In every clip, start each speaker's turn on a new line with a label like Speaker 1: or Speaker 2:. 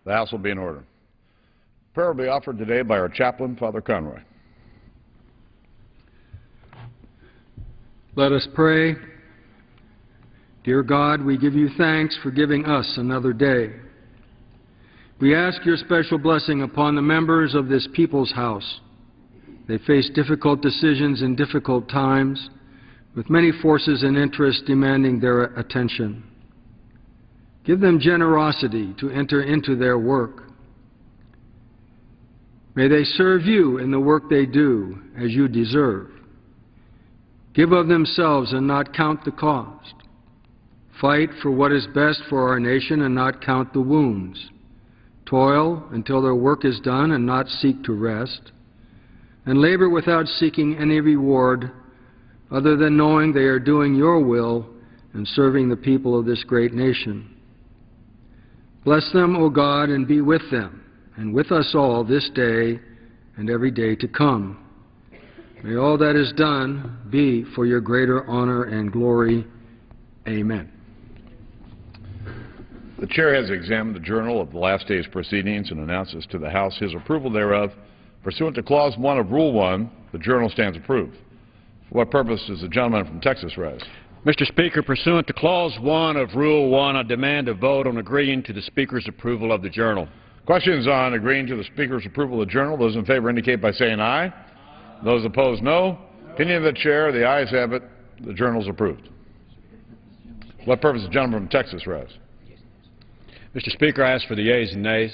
Speaker 1: The House will be in order. Prayer will be offered today by our chaplain, Father Conroy.
Speaker 2: Let us pray. Dear God, we give you thanks for giving us another day. We ask your special blessing upon the members of this people's house. They face difficult decisions in difficult times, with many forces and interests demanding their attention. Give them generosity to enter into their work. May they serve you in the work they do as you deserve. Give of themselves and not count the cost. Fight for what is best for our nation and not count the wounds. Toil until their work is done and not seek to rest. And labor without seeking any reward other than knowing they are doing your will and serving the people of this great nation. Bless them, O God, and be with them and with us all this day and every day to come. May all that is done be for your greater honor and glory. Amen.
Speaker 1: The Chair has examined the journal of the last day's proceedings and announces to the House his approval thereof. Pursuant to Clause 1 of Rule 1, the journal stands approved. For what purpose does the gentleman from Texas rise?
Speaker 3: Mr. Speaker, pursuant to Clause 1 of Rule 1, I demand a vote on agreeing to the Speaker's approval of the journal.
Speaker 1: Questions on agreeing to the Speaker's approval of the journal? Those in favor indicate by saying aye. Those opposed, no. Opinion of the Chair, the ayes have it. The journal is approved. For what purpose does the gentleman from Texas rise?
Speaker 3: Mr. Speaker, I ask for the yeas and nays.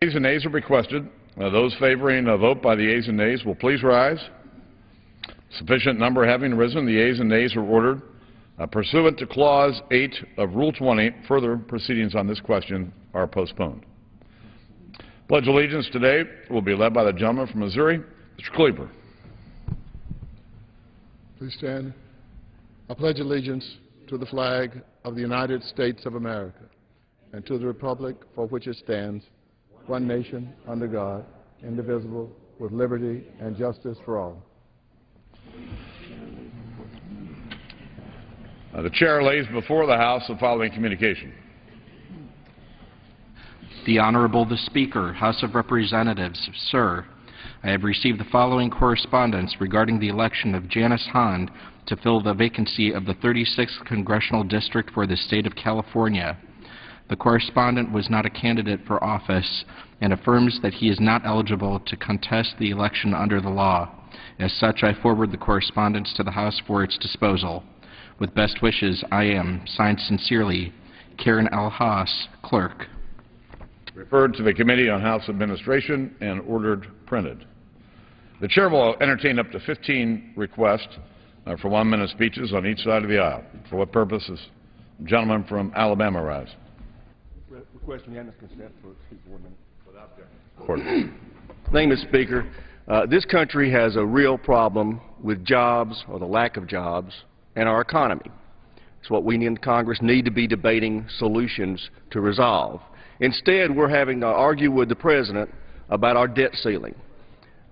Speaker 1: Yeas and nays are requested. Those favoring a vote by the yeas and nays will please rise. Sufficient number having risen, the yeas and nays are ordered. Pursuant to Clause 8 of Rule 20, further proceedings on this question are postponed. Pledge of allegiance today will be led by the gentleman from Missouri, Mr. Kleber.
Speaker 4: Please stand. I pledge allegiance to the flag of the United States of America and to the republic for which it stands, one nation, under God, indivisible, with liberty and justice for all.
Speaker 1: The Chair lays before the House the following communication.
Speaker 5: The Honorable the Speaker, House of Representatives, Sir, I have received the following correspondence regarding the election of Janice Hahn to fill the vacancy of the 36th Congressional District for the State of California. The correspondent was not a candidate for office and affirms that he is not eligible to contest the election under the law. As such, I forward the correspondence to the House for its disposal. With best wishes, I am, signed sincerely, Karen L. Haas, Clerk.
Speaker 1: Referred to the Committee on House Administration and ordered printed. The Chair will entertain up to 15 requests for 1-minute speeches on each side of the aisle. For what purposes? Gentleman from Alabama rise.
Speaker 6: Request unanimous consent for 1 minute.
Speaker 1: Without objection.
Speaker 6: Thank you, Mr. Speaker. This country has a real problem with jobs, or the lack of jobs, and our economy. It's what we in Congress need to be debating solutions to resolve. Instead, we're having to argue with the President about our debt ceiling.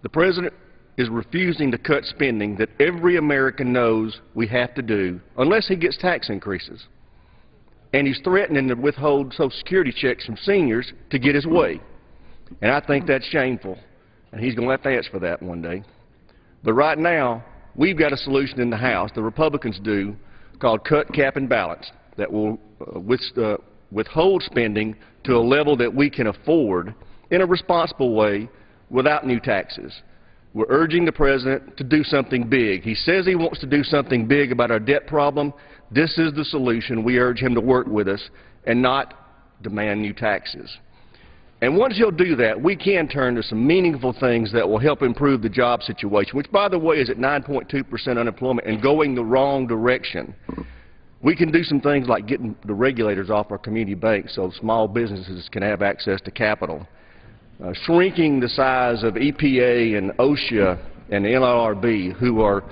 Speaker 6: The President is refusing to cut spending that every American knows we have to do unless he gets tax increases. And he's threatening to withhold Social Security checks from seniors to get his way. And I think that's shameful, and he's going to have to answer for that one day. But right now, we've got a solution in the House, the Republicans do, called cut, cap, and balance, that will withhold spending to a level that we can afford in a responsible way without new taxes. We're urging the President to do something big. He says he wants to do something big about our debt problem. This is the solution. We urge him to work with us and not demand new taxes. And once he'll do that, we can turn to some meaningful things that will help improve the job situation, which, by the way, is at 9.2% unemployment and going the wrong direction. We can do some things like getting the regulators off our community banks so small businesses can have access to capital. Shrinking the size of EPA and OSHA and NLRB, who are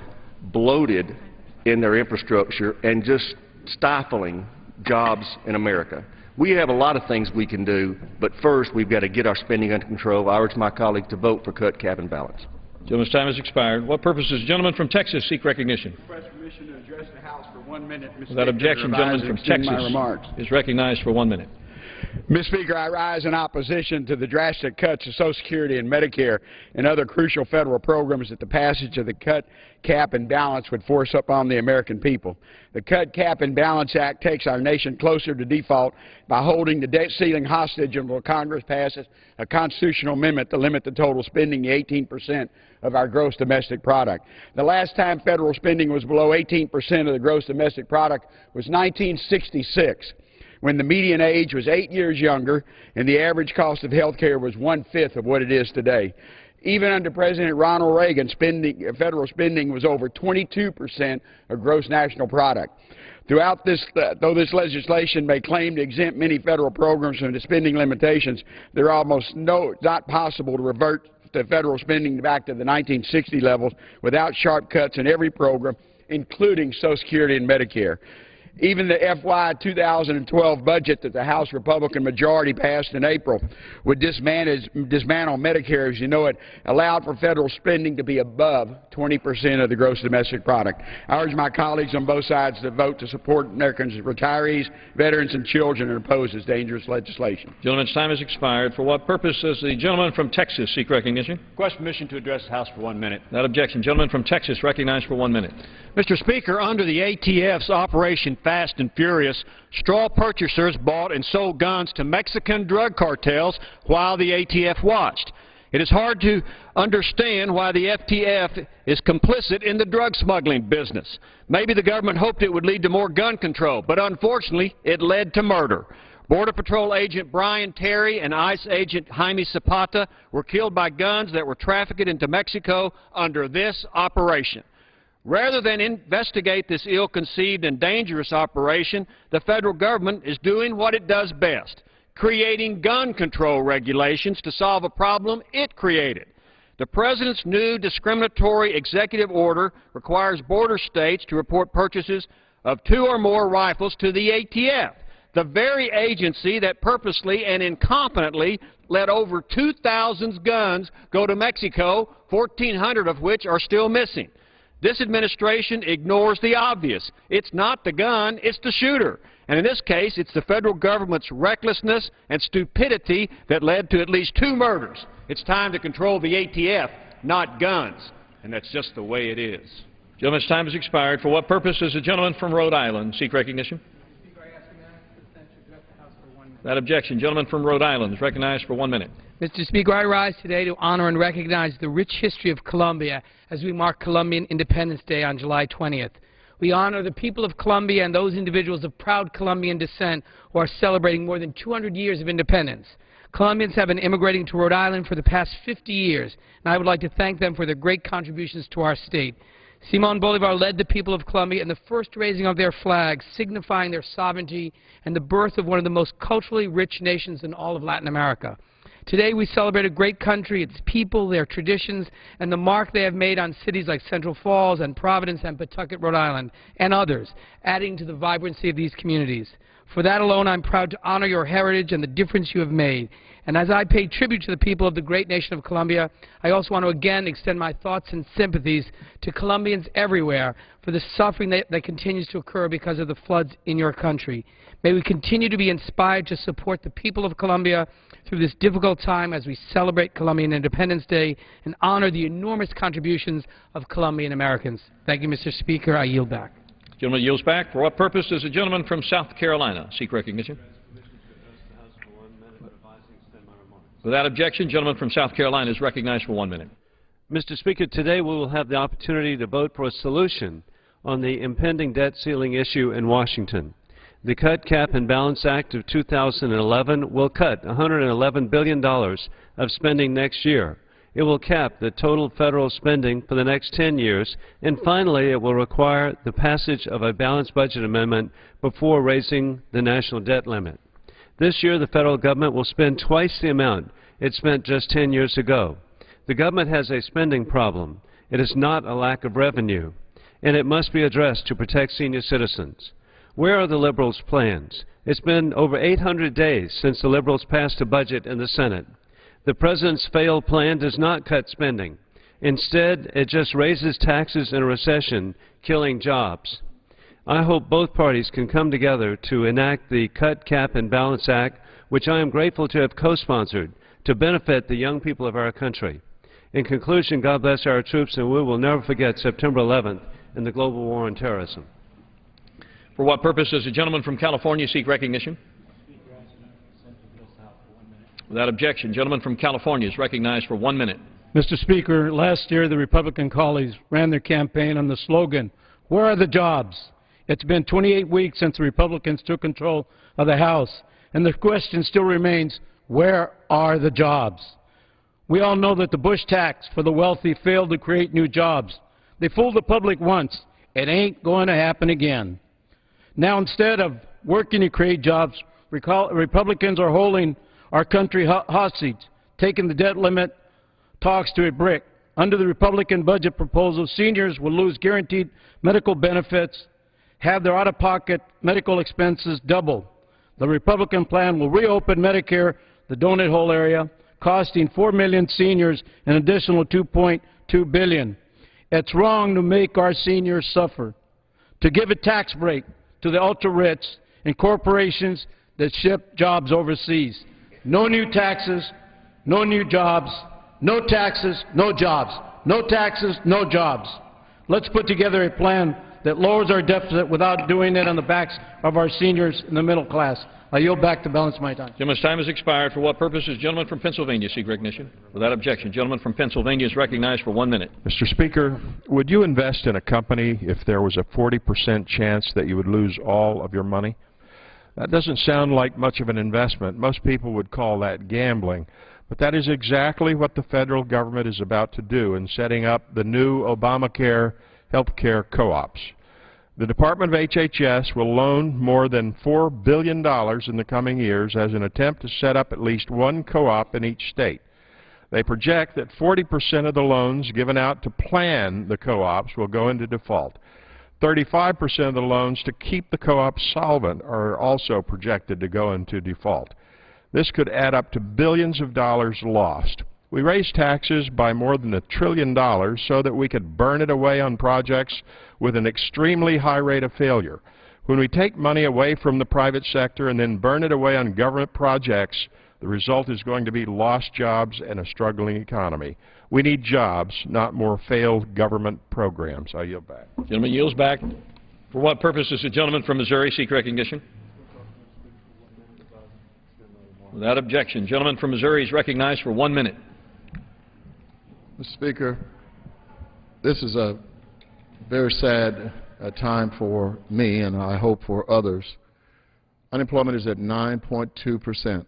Speaker 6: bloated in their infrastructure and just stifling jobs in America. We have a lot of things we can do, but first we've got to get our spending under control. I urge my colleagues to vote for cut, cap, and balance.
Speaker 3: Gentleman's time has expired. What purpose does the gentleman from Texas seek recognition?
Speaker 7: Request permission to address the House for 1 minute, Mr.
Speaker 3: Without
Speaker 7: Speaker.
Speaker 3: objection,
Speaker 7: I
Speaker 3: gentleman from
Speaker 7: extend my
Speaker 3: Texas
Speaker 7: remarks.
Speaker 3: is recognized for 1 minute.
Speaker 7: Mr. Speaker, I rise in opposition to the drastic cuts to Social Security and Medicare and other crucial federal programs that the passage of the Cut, Cap, and Balance would force upon the American people. The Cut, Cap, and Balance Act takes our nation closer to default by holding the debt ceiling hostage until Congress passes a constitutional amendment to limit the total spending to 18% of our gross domestic product. The last time federal spending was below 18% of the gross domestic product was 1966. When the median age was 8 years younger and the average cost of health care was 1/5 of what it is today. Even under President Ronald Reagan, federal spending was over 22% of gross national product. Throughout this, though this legislation may claim to exempt many federal programs from the spending limitations, there are almost not possible to revert the federal spending back to the 1960 levels without sharp cuts in every program, including Social Security and Medicare. Even the FY 2012 budget that the House Republican majority passed in April would dismantle Medicare as you know it, allowed for federal spending to be above 20% of the gross domestic product. I urge my colleagues on both sides to vote to support Americans, retirees, veterans, and children and oppose this dangerous legislation.
Speaker 3: Gentleman's time has expired. For what purpose does the gentleman from Texas seek recognition?
Speaker 8: Request permission to address the House for 1 minute.
Speaker 3: Without objection, gentleman from Texas recognized for 1 minute.
Speaker 8: Mr. Speaker, under the ATF's Operation Fast and Furious, straw purchasers bought and sold guns to Mexican drug cartels while the ATF watched. It is hard to understand why the FTF is complicit in the drug smuggling business. Maybe the government hoped it would lead to more gun control, but unfortunately it led to murder. Border Patrol Agent Brian Terry and ICE Agent Jaime Zapata were killed by guns that were trafficked into Mexico under this operation. Rather than investigate this ill-conceived and dangerous operation, the federal government is doing what it does best, creating gun control regulations to solve a problem it created. The President's new discriminatory executive order requires border states to report purchases of 2 or more rifles to the ATF, the very agency that purposely and incompetently let over 2,000 guns go to Mexico, 1,400 of which are still missing. This administration ignores the obvious. It's not the gun, it's the shooter. And in this case, it's the federal government's recklessness and stupidity that led to at least 2 murders. It's time to control the ATF, not guns. And that's just the way it is.
Speaker 3: Gentleman's time has expired. For what purpose does the gentleman from Rhode Island seek recognition? Without objection, gentleman from Rhode Island is recognized for 1 minute.
Speaker 9: Mr. Speaker, I rise today to honor and recognize the rich history of Colombia as we mark Colombian Independence Day on July 20th. We honor the people of Colombia and those individuals of proud Colombian descent who are celebrating more than 200 years of independence. Colombians have been immigrating to Rhode Island for the past 50 years, and I would like to thank them for their great contributions to our state. Simón Bolívar led the people of Colombia in the first raising of their flag, signifying their sovereignty and the birth of one of the most culturally rich nations in all of Latin America. Today we celebrate a great country, its people, their traditions, and the mark they have made on cities like Central Falls and Providence and Pawtucket, Rhode Island, and others, adding to the vibrancy of these communities. For that alone, I'm proud to honor your heritage and the difference you have made. And as I pay tribute to the people of the great nation of Colombia, I also want to again extend my thoughts and sympathies to Colombians everywhere for the suffering that continues to occur because of the floods in your country. May we continue to be inspired to support the people of Colombia through this difficult time as we celebrate Colombian Independence Day and honor the enormous contributions of Colombian Americans. Thank you, Mr. Speaker. I yield back.
Speaker 3: Gentleman yields back. For what purpose does the gentleman from South Carolina seek recognition? Without objection, gentleman from South Carolina is recognized for 1 minute.
Speaker 10: Mr. Speaker, today we will have the opportunity to vote for a solution on the impending debt ceiling issue in Washington. The Cut, Cap, and Balance Act of 2011 will cut $111 billion of spending next year. It will cap the total federal spending for the next 10 years, and finally it will require the passage of a balanced budget amendment before raising the national debt limit. This year the federal government will spend twice the amount it spent just 10 years ago. The government has a spending problem. It is not a lack of revenue, and it must be addressed to protect senior citizens. Where are the Liberals' plans? It's been over 800 days since the Liberals passed a budget in the Senate. The President's failed plan does not cut spending. Instead, it just raises taxes in a recession, killing jobs. I hope both parties can come together to enact the Cut, Cap, and Balance Act, which I am grateful to have co-sponsored, to benefit the young people of our country. In conclusion, God bless our troops, and we will never forget September 11th and the global war on terrorism.
Speaker 11: For what purpose does the gentleman from California seek recognition? Without objection, gentleman from California is recognized for 1 minute.
Speaker 12: Mr. Speaker, last year the Republican colleagues ran their campaign on the slogan, "Where are the jobs?" It's been 28 weeks since the Republicans took control of the House, and the question still remains, where are the jobs? We all know that the Bush tax for the wealthy failed to create new jobs. They fooled the public once. It ain't going to happen again. Now, instead of working to create jobs, Republicans are holding our country hostage, taking the debt limit talks to a brick. Under the Republican budget proposal, seniors will lose guaranteed medical benefits, have their out-of-pocket medical expenses double. The Republican plan will reopen Medicare, the donut hole area, costing 4 million seniors an additional $2.2 billion. It's wrong to make our seniors suffer, to give a tax break to the ultra-rich and corporations that ship jobs overseas. No new taxes, no new jobs, no taxes, no jobs, no taxes, no jobs. Let's put together a plan that lowers our deficit without doing it on the backs of our seniors in the middle class. I yield back to balance my time.
Speaker 11: Gentleman's time has expired. For what purpose does the gentleman from Pennsylvania seek recognition? Without objection, gentleman from Pennsylvania is recognized for 1 minute.
Speaker 13: Mr. Speaker, would you invest in a company if there was a 40% chance that you would lose all of your money? That doesn't sound like much of an investment. Most people would call that gambling. But that is exactly what the federal government is about to do in setting up the new Obamacare health care co-ops. The Department of HHS will loan more than $4 billion in the coming years as an attempt to set up at least one co-op in each state. They project that 40% of the loans given out to plan the co-ops will go into default. 35% of the loans to keep the co-op solvent are also projected to go into default. This could add up to billions of dollars lost. We raised taxes by more than $1 trillion so that we could burn it away on projects with an extremely high rate of failure. When we take money away from the private sector and then burn it away on government projects, the result is going to be lost jobs and a struggling economy. We need jobs, not more failed government programs. I yield back.
Speaker 11: Gentleman yields back. For what purpose does the gentleman from Missouri seek recognition? Without objection, gentleman from Missouri is recognized for 1 minute.
Speaker 4: Mr. Speaker, this is a very sad time for me, and I hope for others. Unemployment is at 9.2%.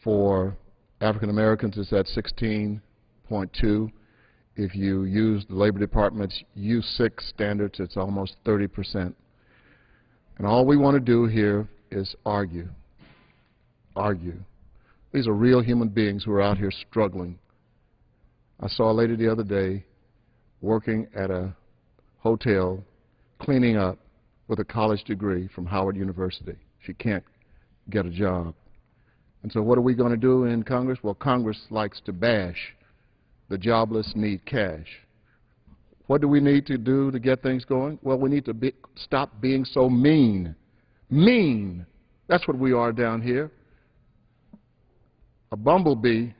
Speaker 4: For African Americans, it's at 16.2%. If you use the Labor Department's U6 standards, it's almost 30%. And all we want to do here is argue. These are real human beings who are out here struggling. I saw a lady the other day working at a hotel, cleaning up with a college degree from Howard University. She can't get a job. And so what are we going to do in Congress? Well, Congress likes to bash. The jobless need cash. What do we need to do to get things going? Well, we need to stop being so mean. Mean! That's what we are down here. A bumblebee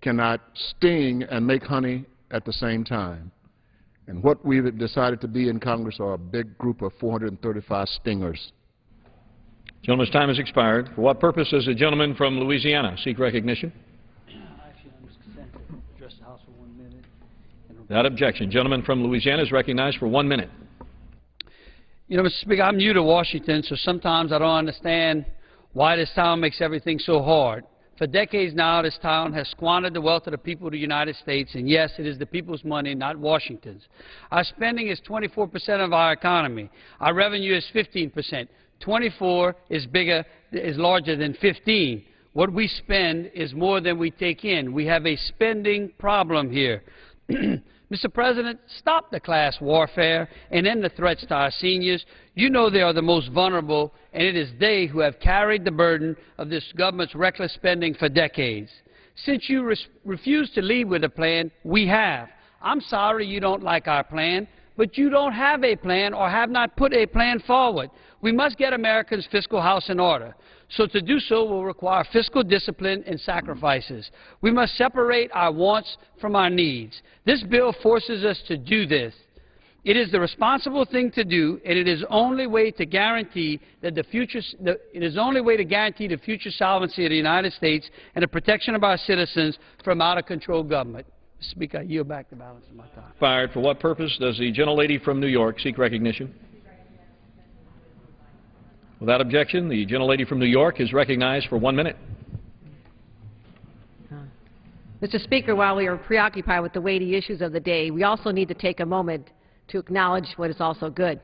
Speaker 4: cannot sting and make honey at the same time. And what we've decided to be in Congress are a big group of 435 stingers.
Speaker 11: Gentleman's time has expired. For what purpose does the gentleman from Louisiana seek recognition?
Speaker 14: Actually, I'm just content to address the House for 1 minute.
Speaker 11: Without objection, gentleman from Louisiana is recognized for 1 minute.
Speaker 14: You know, Mr. Speaker, I'm new to Washington, so sometimes I don't understand why this town makes everything so hard. For decades now, this town has squandered the wealth of the people of the United States, and yes, it is the people's money, not Washington's. Our spending is 24% of our economy. Our revenue is 15%. 24 is larger than 15. What we spend is more than we take in. We have a spending problem here. Mr. President, stop the class warfare and end the threats to our seniors. You know they are the most vulnerable, and it is they who have carried the burden of this government's reckless spending for decades. Since you refuse to lead with a plan, we have. I'm sorry you don't like our plan, but you don't have a plan or have not put a plan forward. We must get Americans' fiscal house in order. So to do so will require fiscal discipline and sacrifices. We must separate our wants from our needs. This bill forces us to do this. It is the responsible thing to do, and it is the only way to guarantee the future solvency of the United States and the protection of our citizens from out-of-control government. Mr. Speaker, I yield back the balance of my time.
Speaker 11: Fired. For what purpose does the gentlelady from New York seek recognition? Without objection, the gentlelady from New York is recognized for 1 minute.
Speaker 15: Mr. Speaker, while we are preoccupied with the weighty issues of the day, we also need to take a moment to acknowledge what is also good.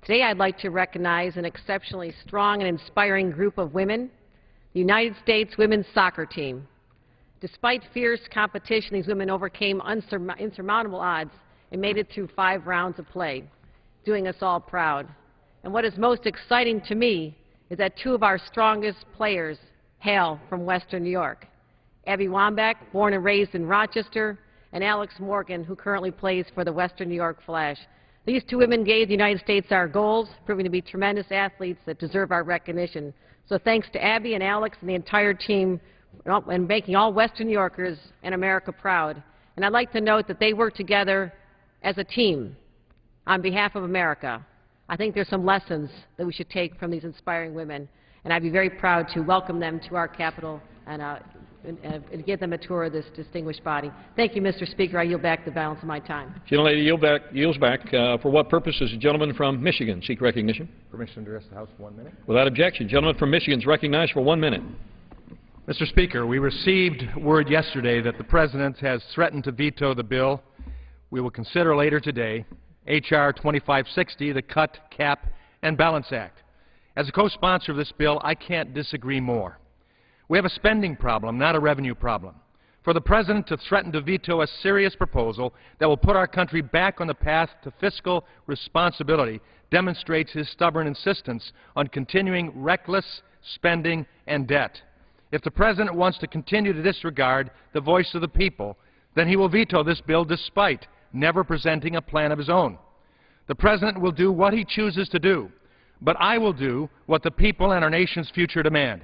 Speaker 15: Today I'd like to recognize an exceptionally strong and inspiring group of women, the United States women's soccer team. Despite fierce competition, these women overcame insurmountable odds and made it through 5 rounds of play, doing us all proud. And what is most exciting to me is that 2 of our strongest players hail from Western New York. Abby Wambach, born and raised in Rochester, and Alex Morgan, who currently plays for the Western New York Flash. These 2 women gave the United States our goals, proving to be tremendous athletes that deserve our recognition. So thanks to Abby and Alex and the entire team and making all Western New Yorkers and America proud. And I'd like to note that they work together as a team on behalf of America. I think there's some lessons that we should take from these inspiring women, and I'd be very proud to welcome them to our Capitol and give them a tour of this distinguished body. Thank you, Mr. Speaker. I yield back the balance of my time.
Speaker 11: Gentlelady yields back. For what purpose does the gentleman from Michigan seek recognition?
Speaker 16: Permission to address the House for 1 minute.
Speaker 11: Without objection, gentleman from Michigan is recognized for 1 minute.
Speaker 16: Mr. Speaker, we received word yesterday that the President has threatened to veto the bill we will consider later today, H.R. 2560, the Cut, Cap, and Balance Act. As a co-sponsor of this bill, I can't disagree more. We have a spending problem, not a revenue problem. For the President to threaten to veto a serious proposal that will put our country back on the path to fiscal responsibility demonstrates his stubborn insistence on continuing reckless spending and debt. If the President wants to continue to disregard the voice of the people, then he will veto this bill despite never presenting a plan of his own. The President will do what he chooses to do, but I will do what the people and our nation's future demand.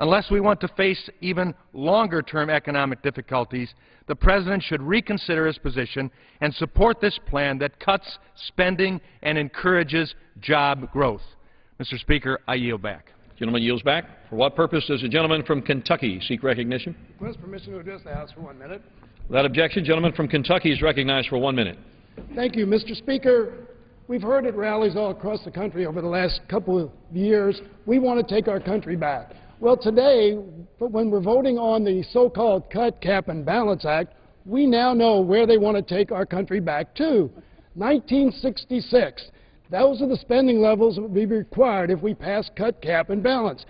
Speaker 16: Unless we want to face even longer-term economic difficulties, the President should reconsider his position and support this plan that cuts spending and encourages job growth. Mr. Speaker, I yield back.
Speaker 11: Gentleman yields back. For what purpose does the gentleman from Kentucky seek recognition?
Speaker 17: Request permission to address the House for 1 minute.
Speaker 11: Without objection, gentleman from Kentucky is recognized for 1 minute.
Speaker 17: Thank you, Mr. Speaker. We've heard at rallies all across the country over the last couple of years, we want to take our country back. Well, today, when we're voting on the so-called Cut, Cap, and Balance Act, we now know where they want to take our country back to. 1966. Those are the spending levels that would be required if we pass Cut, Cap, and Balance.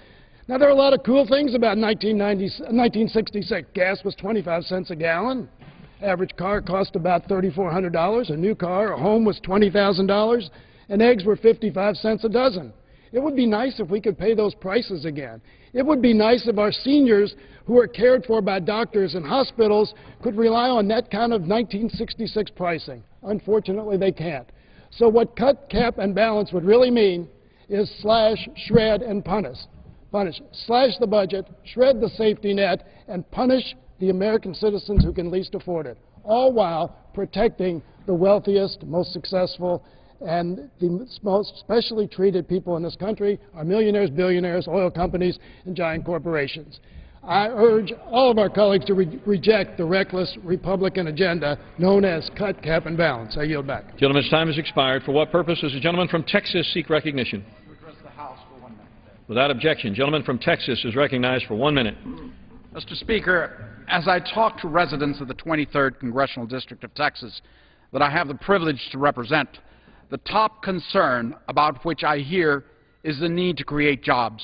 Speaker 17: Now, there are a lot of cool things about 1966. Gas was 25 cents a gallon. Average car cost about $3,400. A new car, a home was $20,000. And eggs were 55 cents a dozen. It would be nice if we could pay those prices again. It would be nice if our seniors who are cared for by doctors and hospitals could rely on that kind of 1966 pricing. Unfortunately, they can't. So what Cut, Cap, and Balance would really mean is slash, shred, and punish. Slash the budget, shred the safety net, and punish the American citizens who can least afford it, all while protecting the wealthiest, most successful, and the most specially treated people in this country are millionaires, billionaires, oil companies, and giant corporations. I urge all of our colleagues to reject the reckless Republican agenda known as Cut, Cap, and Balance. I yield back.
Speaker 11: Gentleman's time has expired. For what purpose does the gentleman from Texas seek recognition?
Speaker 18: To address the House for 1 minute.
Speaker 11: Without objection, gentleman from Texas is recognized for 1 minute.
Speaker 18: Mr. Speaker, as I talk to residents of the 23rd Congressional District of Texas that I have the privilege to represent, the top concern about which I hear is the need to create jobs.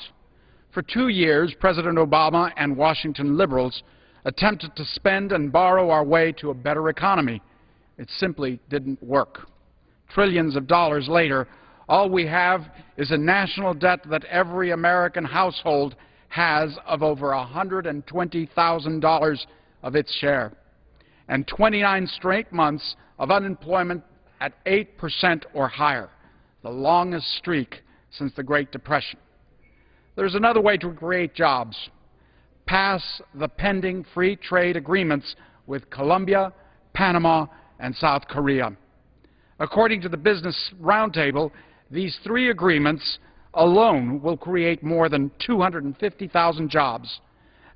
Speaker 18: For 2 years, President Obama and Washington liberals attempted to spend and borrow our way to a better economy. It simply didn't work. Trillions of dollars later, all we have is a national debt that every American household has of over $120,000 of its share, and 29 straight months of unemployment at 8% or higher, the longest streak since the Great Depression. There's another way to create jobs. Pass the pending free trade agreements with Colombia, Panama, and South Korea. According to the Business Roundtable, these three agreements alone will create more than 250,000 jobs.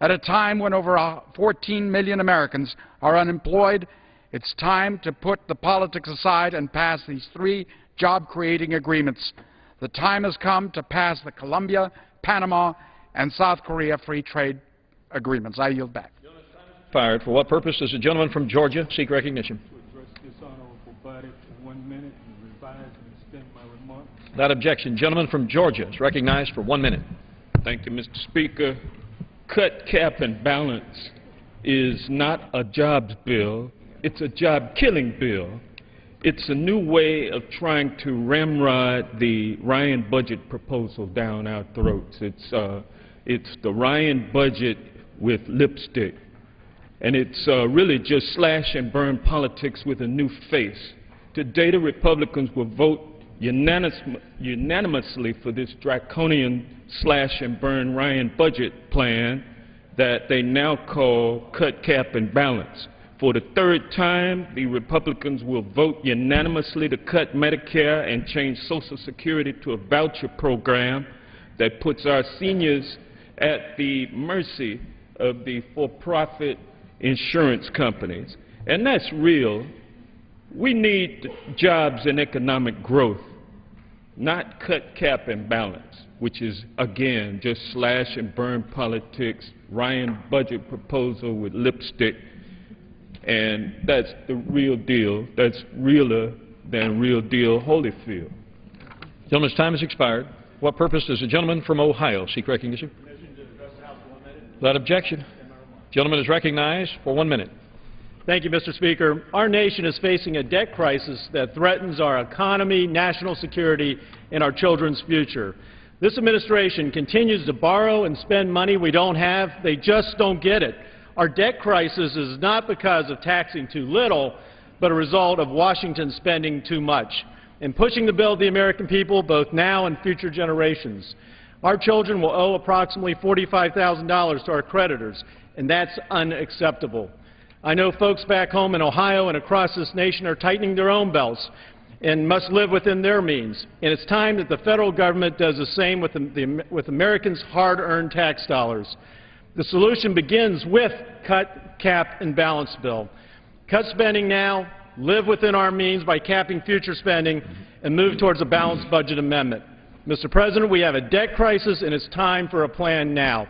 Speaker 18: At a time when over 14 million Americans are unemployed, it's time to put the politics aside and pass these three job-creating agreements. The time has come to pass the Colombia, Panama, and South Korea free trade agreements. I yield back.
Speaker 11: Fired. For what purpose does the gentleman from Georgia seek recognition?
Speaker 12: To address this honorable body for 1 minute and revise and extend my remarks.
Speaker 11: Without objection, gentleman from Georgia is recognized for 1 minute.
Speaker 19: Thank you, Mr. Speaker. Cut, cap, and balance is not a jobs bill. It's a job-killing bill. It's a new way of trying to ramrod the Ryan budget proposal down our throats. It's the Ryan budget with lipstick. And it's really just slash and burn politics with a new face. Today, the Republicans will vote unanimously for this draconian slash and burn Ryan budget plan that they now call cut, cap, and balance. For the third time, the Republicans will vote unanimously to cut Medicare and change Social Security to a voucher program that puts our seniors at the mercy of the for-profit insurance companies. And that's real. We need jobs and economic growth, not cut, cap, and balance, which is, again, just slash and burn politics, Ryan budget proposal with lipstick. And that's the real deal. That's realer than real deal Holyfield.
Speaker 11: Gentleman's time has expired. What purpose does the gentleman from Ohio seek recognition? Without objection, gentleman is recognized for 1 minute.
Speaker 8: Thank you, Mr. Speaker. Our nation is facing a debt crisis that threatens our economy, national security, and our children's future. This administration continues to borrow and spend money we don't have. They just don't get it. Our debt crisis is not because of taxing too little, but a result of Washington spending too much and pushing the bill to the American people, both now and future generations. Our children will owe approximately $45,000 to our creditors, and that's unacceptable. I know folks back home in Ohio and across this nation are tightening their own belts and must live within their means. And it's time that the federal government does the same with Americans' hard-earned tax dollars. The solution begins with cut, cap, and balance bill. Cut spending now, live within our means by capping future spending, and move towards a balanced budget amendment. Mr. President, we have a debt crisis, and it's time for a plan now.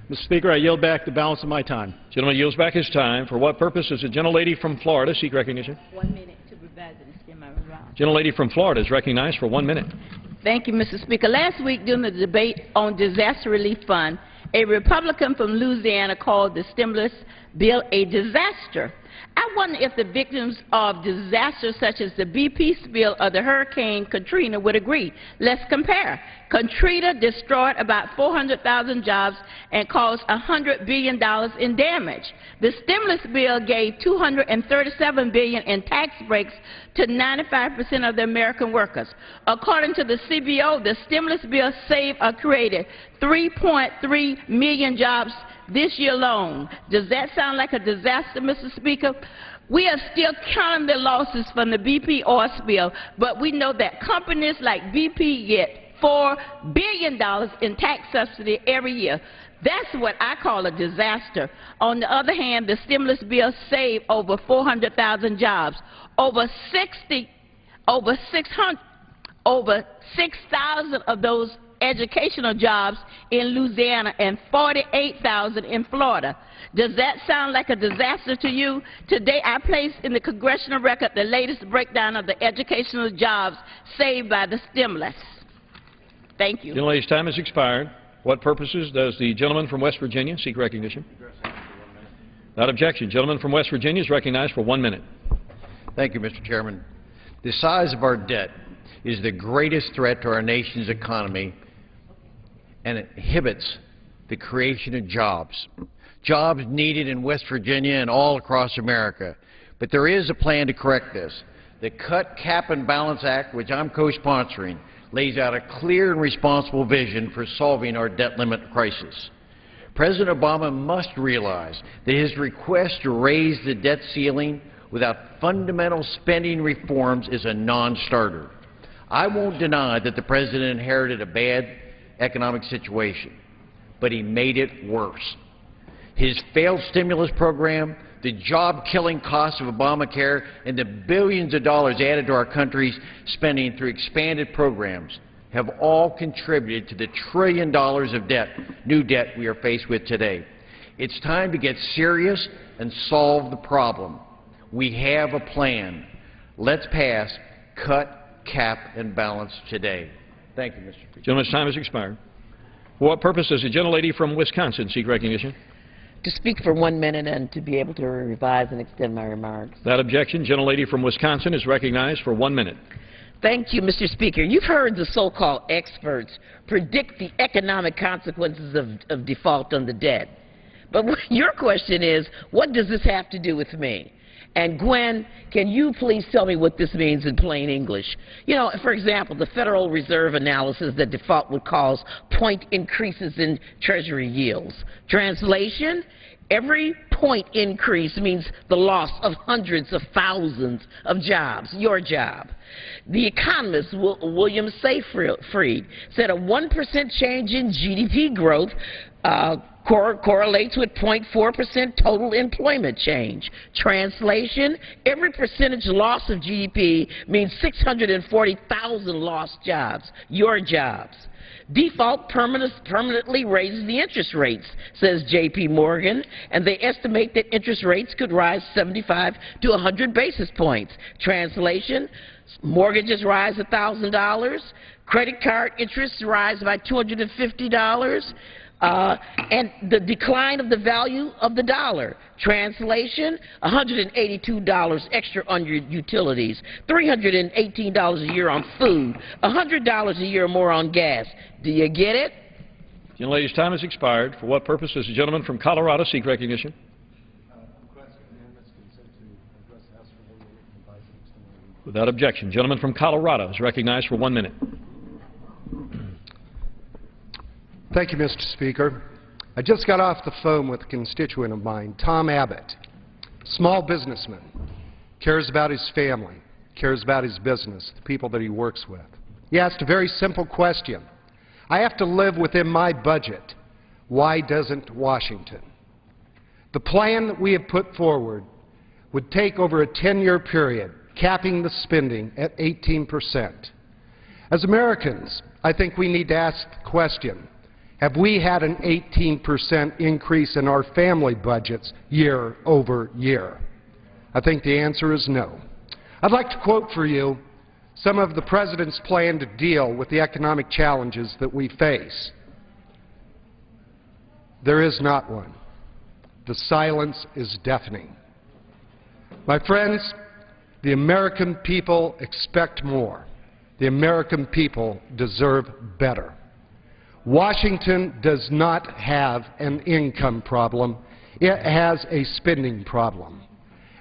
Speaker 8: Mr. Speaker, I yield back the balance of my time.
Speaker 11: Gentleman yields back his time. For what purpose does the gentlelady from Florida seek recognition?
Speaker 20: 1 minute to revise and extend my remarks.
Speaker 11: Gentlelady from Florida is recognized for 1 minute.
Speaker 20: Thank you, Mr. Speaker. Last week during the debate on disaster relief fund, a Republican from Louisiana called the stimulus bill a disaster. I wonder if the victims of disasters such as the BP spill or the Hurricane Katrina would agree. Let's compare. Katrina destroyed about 400,000 jobs and caused $100 billion in damage. The stimulus bill gave $237 billion in tax breaks to 95% of the American workers. According to the CBO, the stimulus bill saved or created 3.3 million jobs this year alone. Does that sound like a disaster, Mr. Speaker? We are still counting the losses from the BP oil spill, but we know that companies like BP get $4 billion in tax subsidy every year. That's what I call a disaster. On the other hand, the stimulus bill saved over 400,000 jobs, over 6,000 of those educational jobs in Louisiana and 48,000 in Florida. Does that sound like a disaster to you? Today I placed in the congressional record the latest breakdown of the educational jobs saved by the stimulus. Thank you.
Speaker 11: Gentlelady's time has expired. What purposes does the gentleman from West Virginia seek recognition? Without objection, gentleman from West Virginia is recognized for 1 minute.
Speaker 21: Thank you, Mr. Chairman. The size of our debt is the greatest threat to our nation's economy, and it inhibits the creation of jobs. Jobs needed in West Virginia and all across America. But there is a plan to correct this. The Cut, Cap, and Balance Act, which I'm co-sponsoring, lays out a clear and responsible vision for solving our debt limit crisis. President Obama must realize that his request to raise the debt ceiling without fundamental spending reforms is a non-starter. I won't deny that the President inherited a bad economic situation, but he made it worse. His failed stimulus program, the job-killing costs of Obamacare, and the billions of dollars added to our country's spending through expanded programs have all contributed to the $1 trillion of debt, new debt we are faced with today. It's time to get serious and solve the problem. We have a plan. Let's pass Cut, Cap, and Balance today. Thank you, Mr. Speaker.
Speaker 11: Gentleman's time has expired. For what purpose does the gentlelady from Wisconsin seek recognition?
Speaker 2: To speak for 1 minute and to be able to revise and extend my remarks.
Speaker 11: Without objection, gentlelady from Wisconsin is recognized for 1 minute.
Speaker 2: Thank you, Mr. Speaker. You've heard the so-called experts predict the economic consequences of default on the debt. But your question is, what does this have to do with me? And Gwen, can you please tell me what this means in plain English? You know, for example, the Federal Reserve analysis that default would cause point increases in Treasury yields. Translation, every point increase means the loss of hundreds of thousands of jobs, your job. The economist William Seyfried said a 1% change in GDP growth correlates with 0.4% total employment change. Translation, every percentage loss of GDP means 640,000 lost jobs, your jobs. Default permanently raises the interest rates, says J.P. Morgan, and they estimate that interest rates could rise 75 to 100 basis points. Translation, mortgages rise $1,000, credit card interest rise by $250, and the decline of the value of the dollar. Translation, $182 extra on your utilities, $318 a year on food, $100 a year more on gas. Do you get it?
Speaker 11: Gentlelady's time has expired. For what purpose does the gentleman from Colorado seek recognition? Without objection, gentleman from Colorado is recognized for 1 minute.
Speaker 22: Thank you, Mr. Speaker. I just got off the phone with a constituent of mine, Tom Abbott, small businessman, cares about his family, cares about his business, the people that he works with. He asked a very simple question. I have to live within my budget. Why doesn't Washington? The plan that we have put forward would take over a 10-year period, capping the spending at 18%. As Americans, I think we need to ask the question, have we had an 18% increase in our family budgets year over year? I think the answer is no. I'd like to quote for you some of the President's plan to deal with the economic challenges that we face. There is not one. The silence is deafening. My friends, the American people expect more. The American people deserve better. Washington does not have an income problem. It has a spending problem.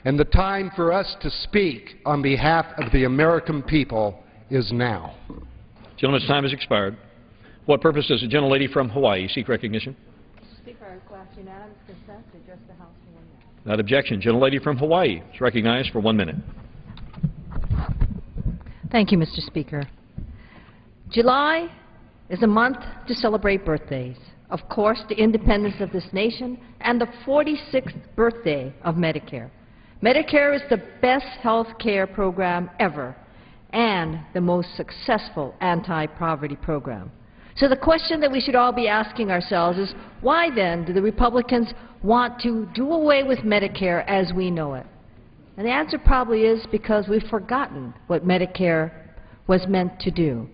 Speaker 22: And the time for us to speak on behalf of the American people is now.
Speaker 11: Gentleman's time has expired. What purpose does the gentlelady from Hawaii seek recognition?
Speaker 15: Speaker, I request unanimous consent to address the House for 1 minute.
Speaker 11: Without objection, gentlelady from Hawaii is recognized for 1 minute.
Speaker 23: Thank you, Mr. Speaker. July is a month to celebrate birthdays. Of course, the independence of this nation and the 46th birthday of Medicare. Medicare is the best health care program ever and the most successful anti-poverty program. So the question that we should all be asking ourselves is, why then do the Republicans want to do away with Medicare as we know it? And the answer probably is because we've forgotten what Medicare was meant to do.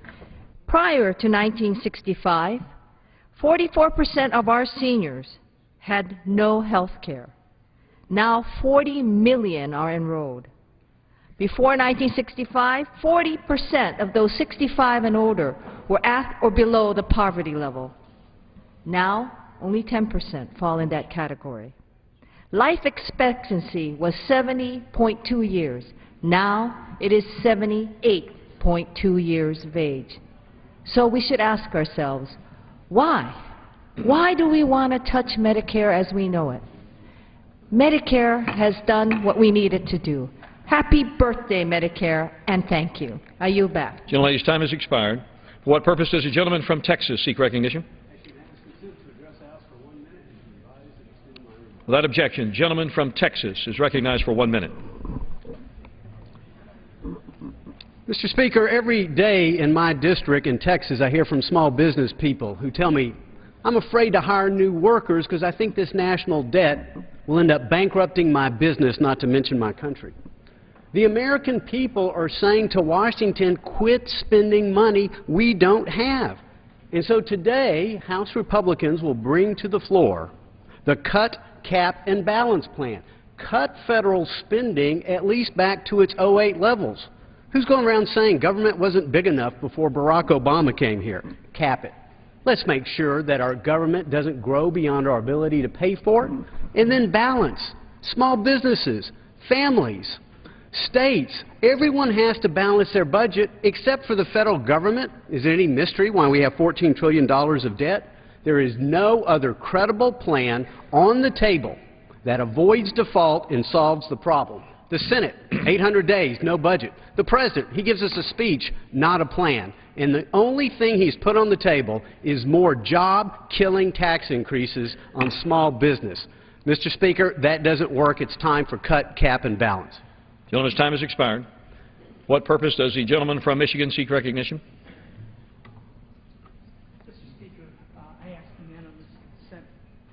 Speaker 23: Prior to 1965, 44% of our seniors had no health care. Now 40 million are enrolled. Before 1965, 40% of those 65 and older were at or below the poverty level. Now, only 10% fall in that category. Life expectancy was 70.2 years. Now it is 78.2 years of age. So we should ask ourselves, why? Why do we want to touch Medicare as we know it? Medicare has done what we need it to do. Happy birthday, Medicare, and thank you. I yield back.
Speaker 11: Gentlelady's time has expired. For what purpose does the gentleman from Texas seek recognition? Without objection, gentleman from Texas is recognized for 1 minute.
Speaker 1: Mr. Speaker, every day in my district in Texas, I hear from small business people who tell me, I'm afraid to hire new workers because I think this national debt will end up bankrupting my business, not to mention my country. The American people are saying to Washington, quit spending money we don't have. And so today, House Republicans will bring to the floor the Cut, Cap, and Balance plan. Cut federal spending at least back to its 2008 levels. Who's going around saying government wasn't big enough before Barack Obama came here? Cap it. Let's make sure that our government doesn't grow beyond our ability to pay for it. And then balance. Small businesses, families, states, everyone has to balance their budget except for the federal government. Is it any mystery why we have $14 trillion of debt? There is no other credible plan on the table that avoids default and solves the problem. The Senate, 800 days, no budget. The President, he gives us a speech, not a plan. And the only thing he's put on the table is more job-killing tax increases on small business. Mr. Speaker, that doesn't work. It's time for cut, cap, and balance.
Speaker 11: Gentleman's time has expired. What purpose does the gentleman from Michigan seek recognition?
Speaker 5: Mr. Speaker, I ask unanimous consent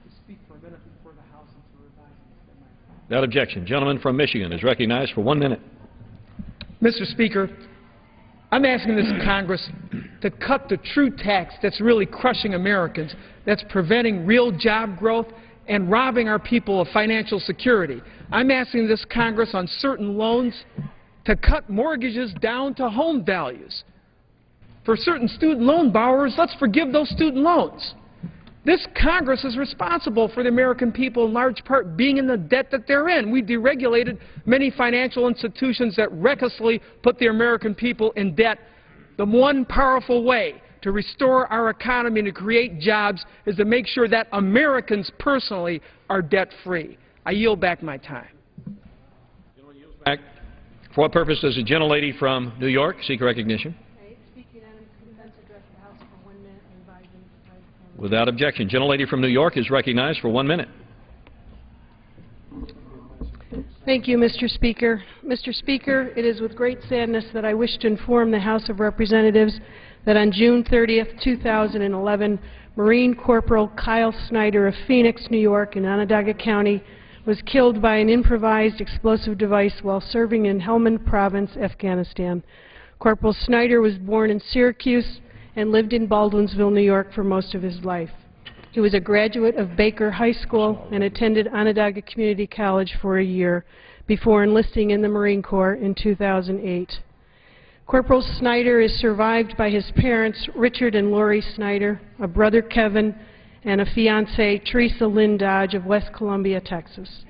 Speaker 5: to speak for a minute before the House and to revise and extend my time.
Speaker 11: Without objection, gentleman from Michigan is recognized for 1 minute.
Speaker 5: Mr. Speaker, I'm asking this Congress to cut the true tax that's really crushing Americans, that's preventing real job growth and robbing our people of financial security. I'm asking this Congress on certain loans to cut mortgages down to home values. For certain student loan borrowers, let's forgive those student loans. This Congress is responsible for the American people in large part being in the debt that they're in. We deregulated many financial institutions that recklessly put the American people in debt. The one powerful way to restore our economy and to create jobs is to make sure that Americans personally are debt-free. I yield back my time.
Speaker 11: Back. For what purpose does the gentlelady from New York seek recognition? Without objection, gentlelady from New York is recognized for 1 minute.
Speaker 6: Thank you, Mr. Speaker. Mr. Speaker, it is with great sadness that I wish to inform the House of Representatives that on June 30th, 2011, Marine Corporal Kyle Snyder of Phoenix, New York, in Onondaga County, was killed by an improvised explosive device while serving in Helmand Province, Afghanistan. Corporal Snyder was born in Syracuse and lived in Baldwinsville, New York for most of his life. He was a graduate of Baker High School and attended Onondaga Community College for a year before enlisting in the Marine Corps in 2008. Corporal Snyder is survived by his parents, Richard and Lori Snyder, a brother, Kevin, and a fiancée, Teresa Lynn Dodge of West Columbia, Texas.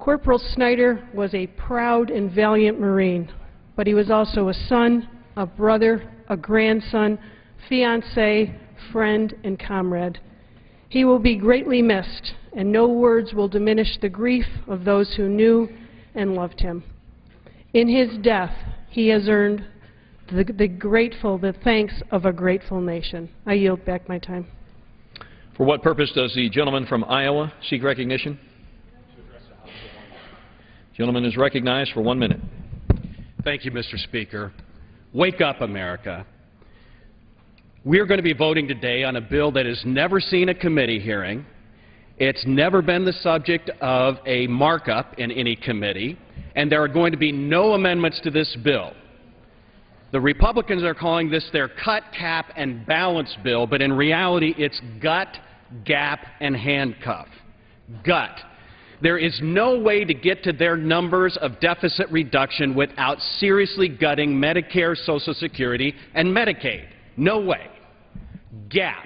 Speaker 6: Corporal Snyder was a proud and valiant Marine, but he was also a son, a brother, a grandson, fiancé, friend, and comrade. He will be greatly missed, and no words will diminish the grief of those who knew and loved him. In his death, he has earned the thanks of a grateful nation. I yield back my time.
Speaker 11: For what purpose does the gentleman from Iowa seek recognition? Gentleman is recognized for 1 minute.
Speaker 24: Thank you, Mr. Speaker. Wake up, America. We are going to be voting today on a bill that has never seen a committee hearing. It's never been the subject of a markup in any committee, and there are going to be no amendments to this bill. The Republicans are calling this their cut, cap, and balance bill, but in reality it's gut, gap, and handcuff. Gut. There is no way to get to their numbers of deficit reduction without seriously gutting Medicare, Social Security, and Medicaid. No way. Gap.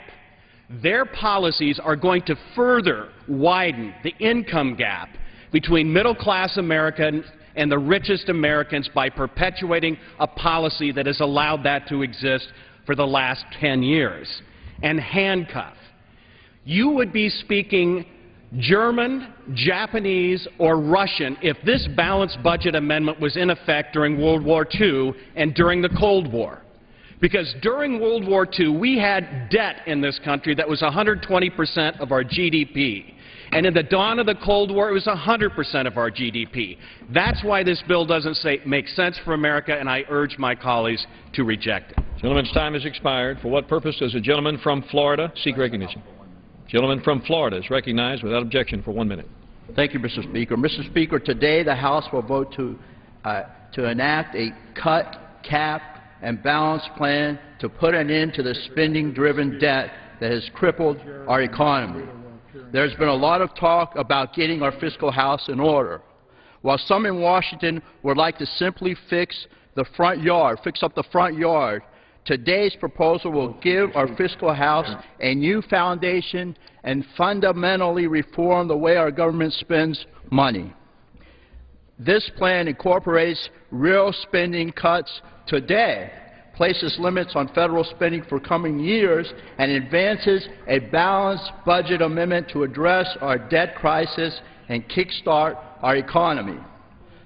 Speaker 24: Their policies are going to further widen the income gap between middle-class Americans and the richest Americans by perpetuating a policy that has allowed that to exist for the last 10 years. And handcuff. You would be speaking German, Japanese, or Russian if this balanced budget amendment was in effect during World War II and during the Cold War. Because during World War II, we had debt in this country that was 120% of our GDP. And in the dawn of the Cold War, it was 100% of our GDP. That's why this bill doesn't make sense for America, and I urge my colleagues to reject it.
Speaker 11: Gentleman's time has expired. For what purpose does the gentleman from Florida seek recognition? Gentleman from Florida is recognized without objection for 1 minute.
Speaker 3: Thank you, Mr. Speaker. Mr. Speaker, today the House will vote to enact a cut, cap, and balance plan to put an end to the spending-driven debt that has crippled our economy. There's been a lot of talk about getting our fiscal house in order. While some in Washington would like to simply fix up the front yard, today's proposal will give our fiscal house a new foundation and fundamentally reform the way our government spends money. This plan incorporates real spending cuts today, places limits on federal spending for coming years, and advances a balanced budget amendment to address our debt crisis and kickstart our economy.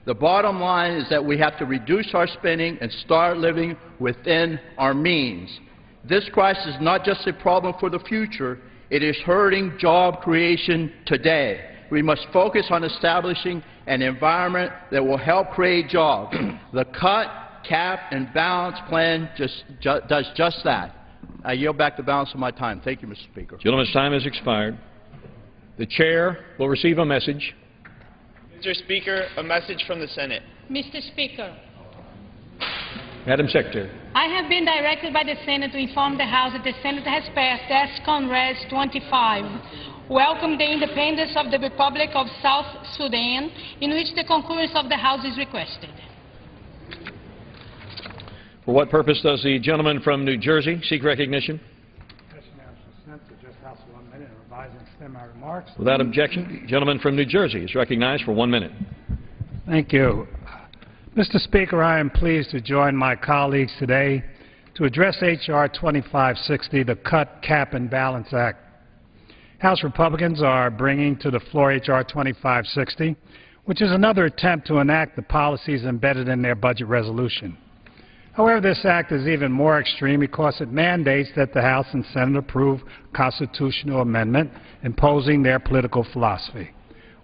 Speaker 3: The bottom line is that we have to reduce our spending and start living within our means. This crisis is not just a problem for the future, it is hurting job creation today. We must focus on establishing an environment that will help create jobs. The cut, cap, and balance plan does just that. I yield back the balance of my time. Thank you, Mr. Speaker.
Speaker 11: Gentleman's time has expired. The chair will receive a message.
Speaker 7: Mr. Speaker, a message from the Senate.
Speaker 9: Mr. Speaker,
Speaker 11: Madam Secretary.
Speaker 9: I have been directed by the Senate to inform the House that the Senate has passed S-Con Res 25, welcome the independence of the Republic of South Sudan, in which the concurrence of the House is requested.
Speaker 11: For what purpose does the gentleman from New Jersey seek recognition? Without objection, the gentleman from New Jersey is recognized for 1 minute.
Speaker 10: Thank you. Mr. Speaker, I am pleased to join my colleagues today to address H.R. 2560, the Cut, Cap, and Balance Act. House Republicans are bringing to the floor H.R. 2560, which is another attempt to enact the policies embedded in their budget resolution. However, this act is even more extreme because it mandates that the House and Senate approve constitutional amendment imposing their political philosophy.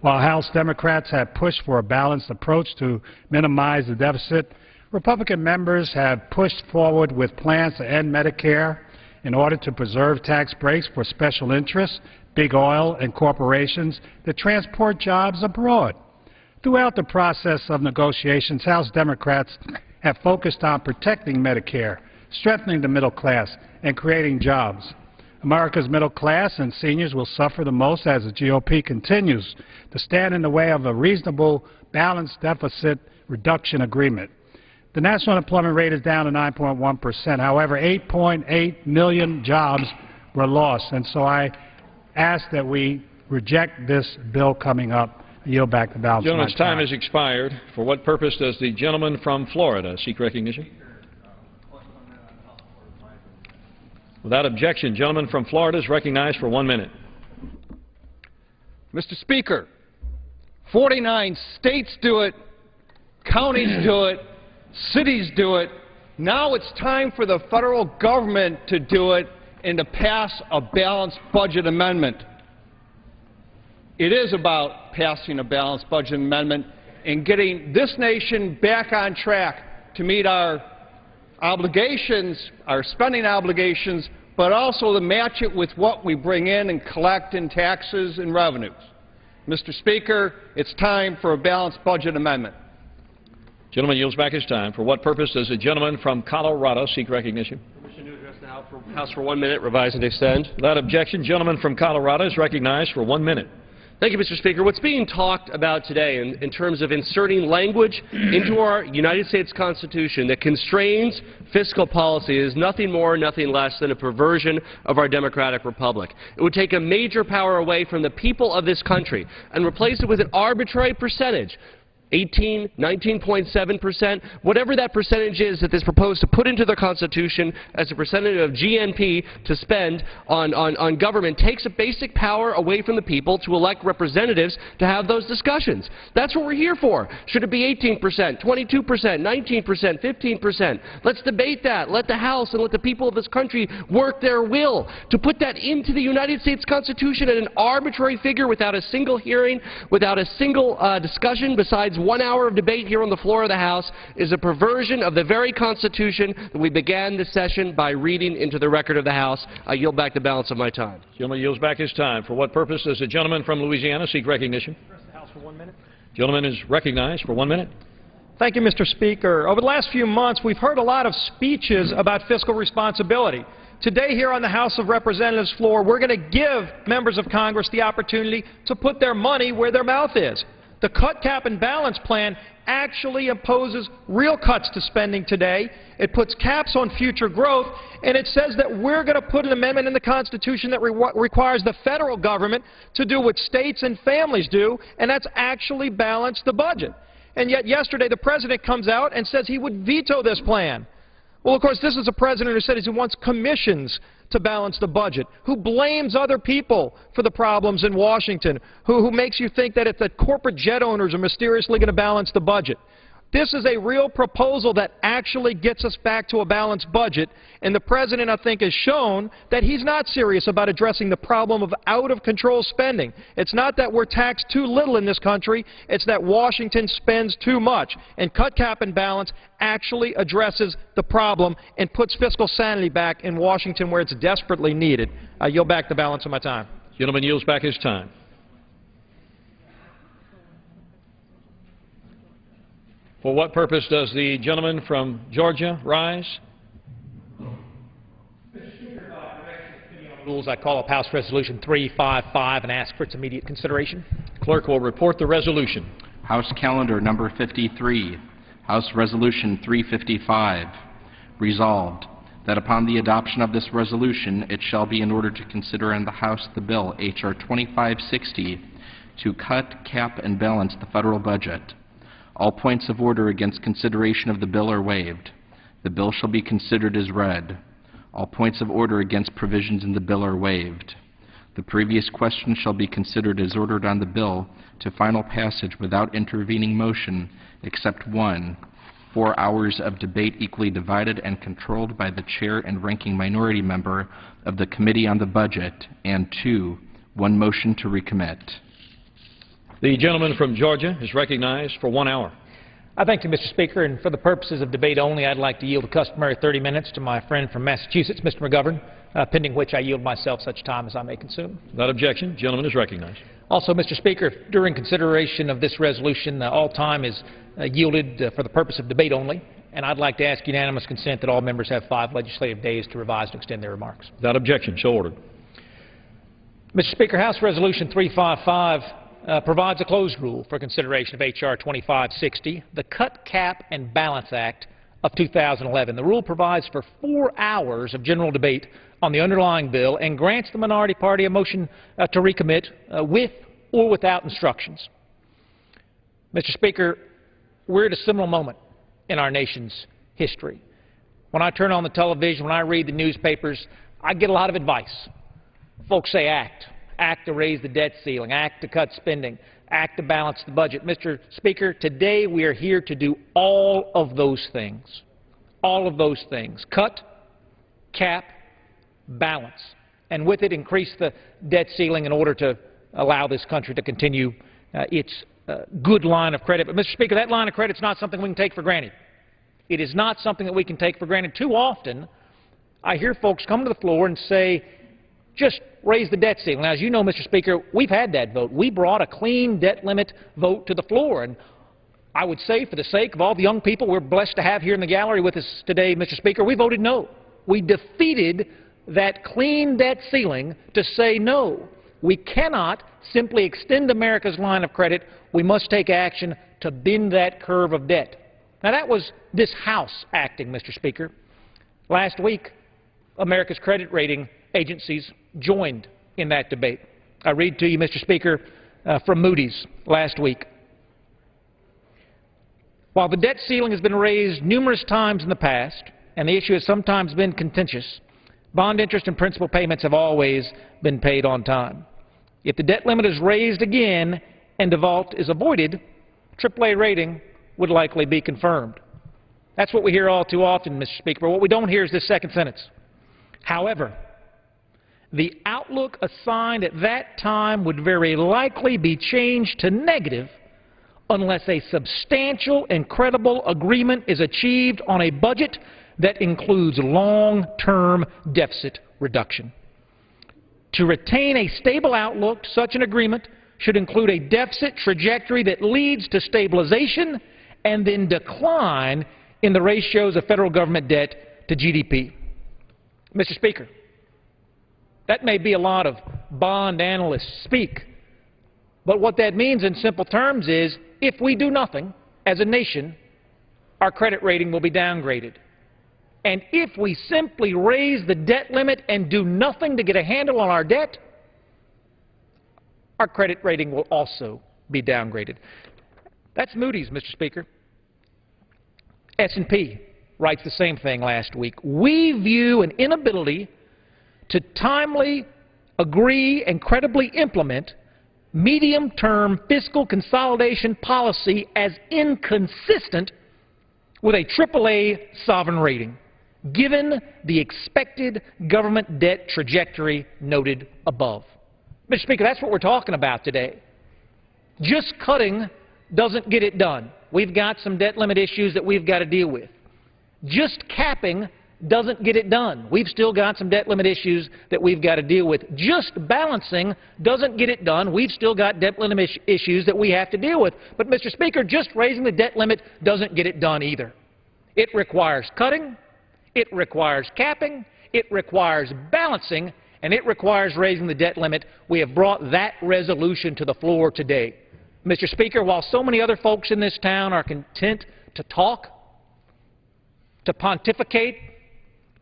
Speaker 10: While House Democrats have pushed for a balanced approach to minimize the deficit, Republican members have pushed forward with plans to end Medicare in order to preserve tax breaks for special interests, big oil, and corporations that transport jobs abroad. Throughout the process of negotiations, House Democrats have focused on protecting Medicare, strengthening the middle class, and creating jobs. America's middle class and seniors will suffer the most as the GOP continues to stand in the way of a reasonable, balanced deficit reduction agreement. The national unemployment rate is down to 9.1%. However, 8.8 million jobs were lost, and so I ask that we reject this bill coming up. I yield back the balance of my time.
Speaker 11: Gentleman's time has expired. For what purpose does the gentleman from Florida seek recognition? Without objection, gentleman from Florida is recognized for 1 minute.
Speaker 25: Mr. Speaker, 49 states do it, counties do it, cities do it. Now it's time for the federal government to do it and to pass a balanced budget amendment. It is about passing a balanced budget amendment and getting this nation back on track to meet our obligations, our spending obligations, but also to match it with what we bring in and collect in taxes and revenues. Mr. Speaker, it's time for a balanced budget amendment.
Speaker 11: Gentleman yields back his time. For what purpose does the gentleman from Colorado seek recognition?
Speaker 26: Permission to address the House for 1 minute, revise and extend.
Speaker 11: Without objection, gentleman from Colorado is recognized for 1 minute.
Speaker 26: Thank you, Mr. Speaker. What's being talked about today in terms of inserting language into our United States Constitution that constrains fiscal policy is nothing more, nothing less than a perversion of our democratic republic. It would take a major power away from the people of this country and replace it with an arbitrary percentage 18, 19.7%, whatever that percentage is that is proposed to put into the Constitution as a percentage of GNP to spend on government takes a basic power away from the people to elect representatives to have those discussions. That's what we're here for. Should it be 18%, 22%, 19%, 15%? Let's debate that. Let the House and let the people of this country work their will. To put that into the United States Constitution at an arbitrary figure without a single hearing, without a single discussion besides 1 hour of debate here on the floor of the House is a perversion of the very Constitution that we began this session by reading into the record of the House. I yield back the balance of my time.
Speaker 11: Gentleman yields back his time. For what purpose does the gentleman from Louisiana seek recognition?
Speaker 4: The House for 1 minute.
Speaker 11: Gentleman is recognized for 1 minute.
Speaker 4: Thank you, Mr. Speaker. Over the last few months, we've heard a lot of speeches about fiscal responsibility. Today here on the House of Representatives floor, we're going to give members of Congress the opportunity to put their money where their mouth is. The Cut, Cap, and Balance plan actually imposes real cuts to spending today. It puts caps on future growth, and it says that we're going to put an amendment in the Constitution that requires the federal government to do what states and families do, and that's actually balance the budget. And yet yesterday the President comes out and says he would veto this plan. Well, of course, this is a president who said he wants commissions to balance the budget, who blames other people for the problems in Washington, who makes you think that it's that corporate jet owners are mysteriously going to balance the budget. This is a real proposal that actually gets us back to a balanced budget, and the President, I think, has shown that he's not serious about addressing the problem of out-of-control spending. It's not that we're taxed too little in this country, it's that Washington spends too much. And Cut, Cap, and Balance actually addresses the problem and puts fiscal sanity back in Washington where it's desperately needed. I yield back the balance of my time.
Speaker 11: Gentleman yields back his time. For what purpose does the gentleman from Georgia rise?
Speaker 13: Rules, I call up House Resolution 355 and ask for its immediate consideration.
Speaker 11: Clerk will report the resolution.
Speaker 14: House Calendar Number 53, House Resolution 355. Resolved, that upon the adoption of this resolution, it shall be in order to consider in the House the bill H.R. 2560 to cut, cap, and balance the federal budget. All points of order against consideration of the bill are waived. The bill shall be considered as read. All points of order against provisions in the bill are waived. The previous question shall be considered as ordered on the bill to final passage without intervening motion, except 1, 4 hours of debate equally divided and controlled by the chair and ranking minority member of the Committee on the Budget, and 2, 1 motion to recommit.
Speaker 11: The gentleman from Georgia is recognized for 1 hour.
Speaker 13: I thank you, Mr. Speaker, and for the purposes of debate only, I'd like to yield the customary 30 minutes to my friend from Massachusetts, Mr. McGovern, pending which I yield myself such time as I may consume.
Speaker 11: Without objection, gentleman is recognized.
Speaker 13: Also, Mr. Speaker, during consideration of this resolution, all time is yielded for the purpose of debate only, and I'd like to ask unanimous consent that all members have 5 legislative days to revise and extend their remarks.
Speaker 11: Without objection, so ordered.
Speaker 13: Mr. Speaker, House Resolution 355 provides a closed rule for consideration of H.R. 2560, the Cut, Cap, and Balance Act of 2011. The rule provides for 4 hours of general debate on the underlying bill and grants the minority party a motion to recommit with or without instructions. Mr. Speaker, we're at a similar moment in our nation's history. When I turn on the television, when I read the newspapers, I get a lot of advice. Folks say act. Act to raise the debt ceiling, act to cut spending, act to balance the budget. Mr. Speaker, today we are here to do all of those things. All of those things. Cut, cap, balance. And with it, increase the debt ceiling in order to allow this country to continue its good line of credit. But, Mr. Speaker, that line of credit is not something we can take for granted. It is not something that we can take for granted. Too often, I hear folks come to the floor and say, just raise the debt ceiling. Now, as you know, Mr. Speaker, we've had that vote. We brought a clean debt limit vote to the floor. And I would say, for the sake of all the young people we're blessed to have here in the gallery with us today, Mr. Speaker, we voted no. We defeated that clean debt ceiling to say no. We cannot simply extend America's line of credit. We must take action to bend that curve of debt. Now, that was this House acting, Mr. Speaker. Last week, America's credit rating agencies joined in that debate. I read to you, Mr. Speaker, from Moody's last week. While the debt ceiling has been raised numerous times in the past, and the issue has sometimes been contentious, bond interest and principal payments have always been paid on time. If the debt limit is raised again and default is avoided, AAA rating would likely be confirmed. That's what we hear all too often, Mr. Speaker, but what we don't hear is this second sentence. However, the outlook assigned at that time would very likely be changed to negative unless a substantial and credible agreement is achieved on a budget that includes long-term deficit reduction. To retain a stable outlook, such an agreement should include a deficit trajectory that leads to stabilization and then decline in the ratios of federal government debt to GDP. Mr. Speaker, that may be a lot of bond analysts speak, but what that means in simple terms is if we do nothing as a nation, our credit rating will be downgraded. And if we simply raise the debt limit and do nothing to get a handle on our debt, our credit rating will also be downgraded. That's Moody's, Mr. Speaker. S&P writes the same thing last week. We view an inability to timely agree and credibly implement medium-term fiscal consolidation policy as inconsistent with a AAA sovereign rating, given the expected government debt trajectory noted above. Mr. Speaker, that's what we're talking about today. Just cutting doesn't get it done. We've got some debt limit issues that we've got to deal with. Just capping doesn't get it done. We've still got some debt limit issues that we've got to deal with. Just balancing doesn't get it done. We've still got debt limit issues that we have to deal with. But, Mr. Speaker, just raising the debt limit doesn't get it done either. It requires cutting, it requires capping, it requires balancing, and it requires raising the debt limit. We have brought that resolution to the floor today. Mr. Speaker, while so many other folks in this town are content to talk, to pontificate,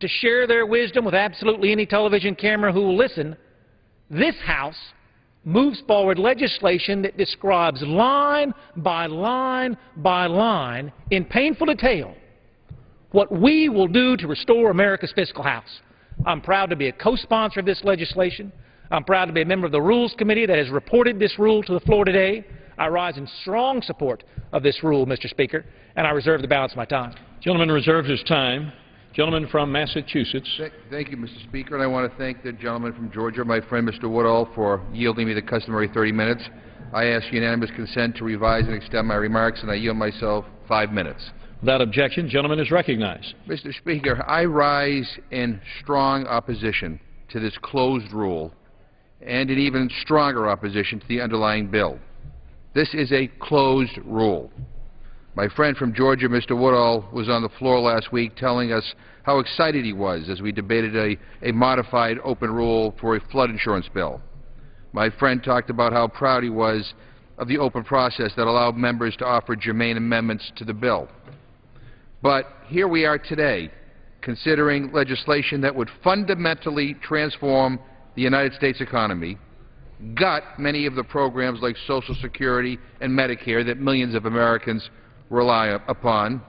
Speaker 13: to share their wisdom with absolutely any television camera who will listen, this House moves forward legislation that describes line by line by line in painful detail what we will do to restore America's fiscal house. I'm proud to be a co-sponsor of this legislation. I'm proud to be a member of the Rules Committee that has reported this rule to the floor today. I rise in strong support of this rule, Mr. Speaker, and I reserve the balance of my time.
Speaker 11: Gentleman reserves his time. Gentleman from Massachusetts.
Speaker 8: Thank you, Mr. Speaker, and I want to thank the gentleman from Georgia, my friend Mr. Woodall, for yielding me the customary 30 minutes. I ask unanimous consent to revise and extend my remarks, and I yield myself 5 minutes.
Speaker 11: Without objection, gentleman is recognized.
Speaker 8: Mr. Speaker, I rise in strong opposition to this closed rule and in even stronger opposition to the underlying bill. This is a closed rule. My friend from Georgia, Mr. Woodall, was on the floor last week telling us how excited he was as we debated a modified open rule for a flood insurance bill. My friend talked about how proud he was of the open process that allowed members to offer germane amendments to the bill. But here we are today, considering legislation that would fundamentally transform the United States economy, gut many of the programs like Social Security and Medicare that millions of Americans rely upon,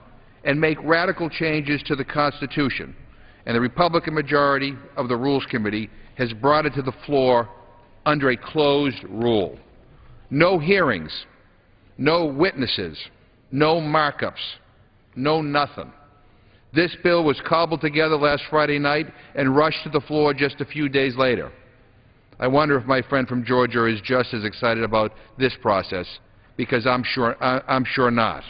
Speaker 8: and make radical changes to the Constitution. And the Republican majority of the Rules Committee has brought it to the floor under a closed rule. No hearings, no witnesses, no markups, no nothing. This bill was cobbled together last Friday night and rushed to the floor just a few days later. I wonder if my friend from Georgia is just as excited about this process, because I'm sure not.